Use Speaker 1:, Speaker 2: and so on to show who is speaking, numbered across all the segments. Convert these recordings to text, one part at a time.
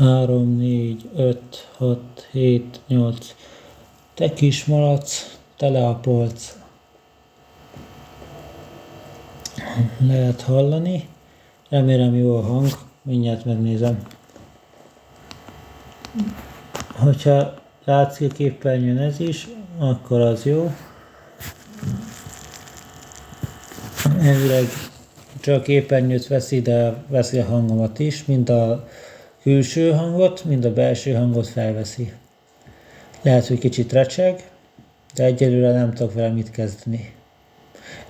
Speaker 1: 3, 4, 5, 6, 7, 8. Te kis malac, tele a polc. Lehet hallani. Remélem jó a hang. Mindjárt megnézem. Hogyha látszik a képernyőn ez is, akkor az jó. Elvileg csak a képernyőt veszi, de veszi a hangomat is, mind a külső hangot, mind a belső hangot felveszi. Lehet, hogy kicsit recseg, de egyelőre nem tudok vele mit kezdeni.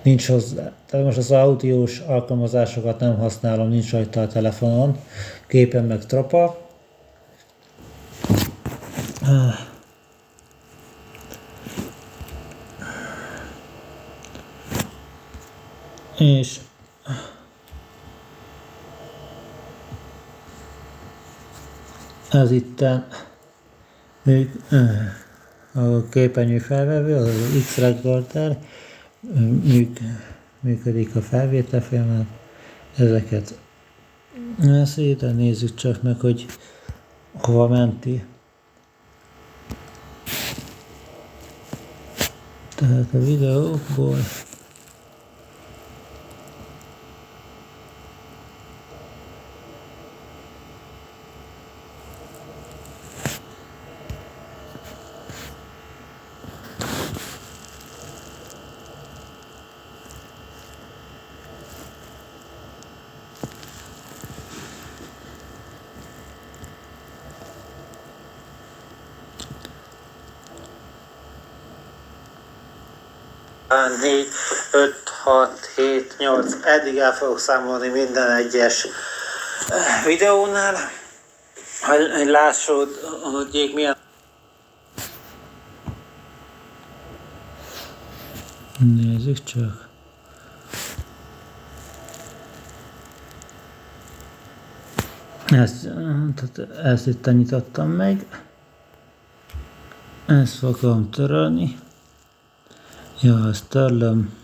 Speaker 1: Nincs hozzá, tehát most az audiós alkalmazásokat nem használom, nincs rajta a telefonon, gépen meg tropa. És ez itten még a képernyő felvevő, az X-Recorder, működik a felvételfilmen. Ezeket de nézzük csak meg, hogy hova menti. Tehát a videókból négy, 5, 6, 7, 8. Eddig el fogok számolni minden egyes videónál, hogy lássad, hogy milyen. Nézzük csak. Ezt itt nyitottam meg. Ezt fogom törölni. Ja, ezt törlöm.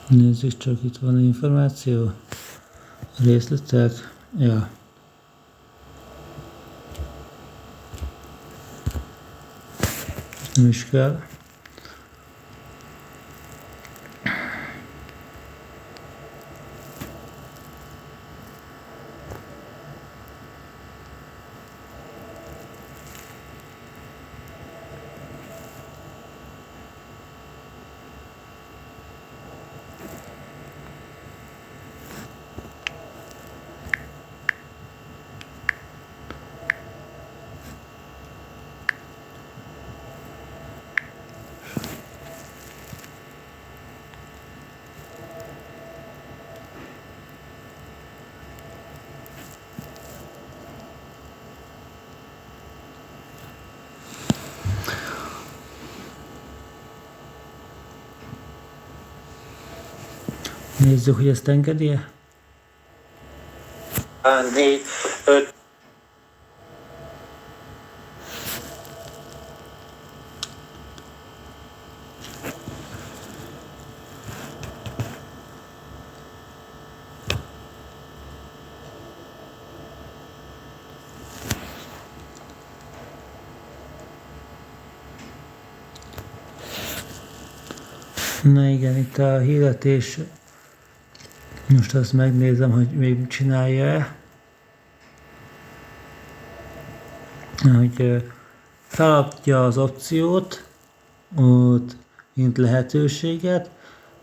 Speaker 1: Nézzük csak, itt van információ. Részletek. Ja. Nem is kell. Nézzük, hogy ezt engedi-e? 4, 5. Na igen, itt a hirdetés. Most azt megnézem, hogy még csinálja-e. Hogy feladja az opciót, ott mint lehetőséget.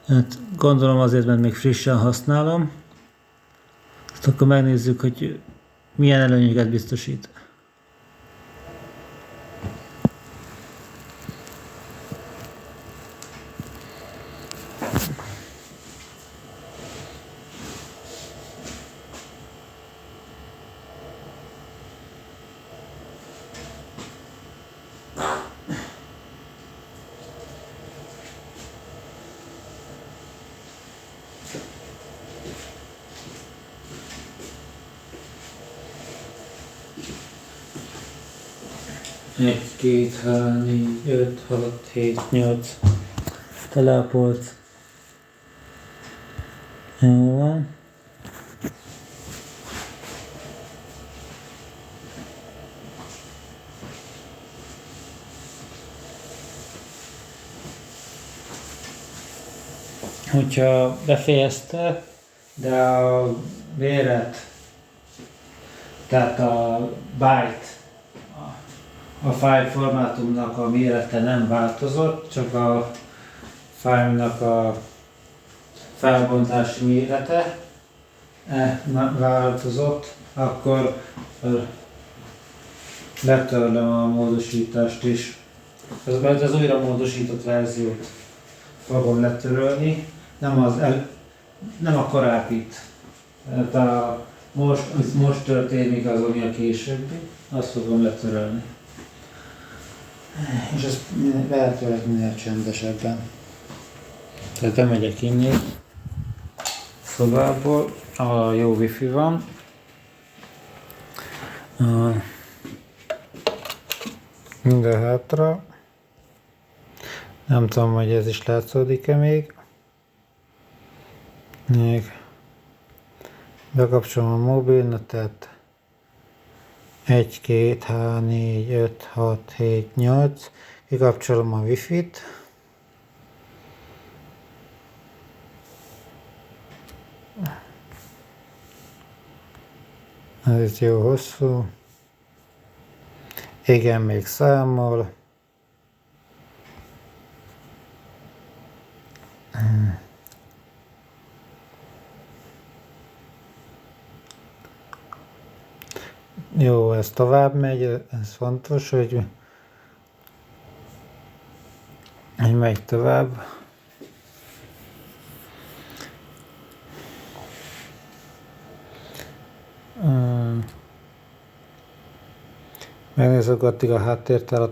Speaker 1: Hát gondolom azért, mert még frissen használom. Azt akkor megnézzük, hogy milyen előnyöket biztosít. Egy, 2, 3, 4, 5, 6, 7, 8. Tele a polc. Jó van. Hogyha befejezte, de a méret, tehát a byte, a file formátumnak a mérete nem változott, csak a file-nak a felbontási mérete változott, akkor letörlöm a módosítást is. Az újra módosított verziót fogom letörölni, nem a korábbit. Tehát most történik az, ami a későbbi, azt fogom letörölni. És ez lehetőleg minél csendesebben. Tehát bemegyek innét szobából, a jó wifi van. Minden hátra. Nem tudom, hogy ez is látszódik-e még. Bekapcsolom a mobilnetet. 1, 2, 3, 4, 5, 6, 7, 8. Kikapcsolom a wifi-t. Ez itt jó hosszú. Igen, még számol. Jó, ez tovább megy, ez fontos, hogy megy tovább. Megnézzük addig a háttértárat.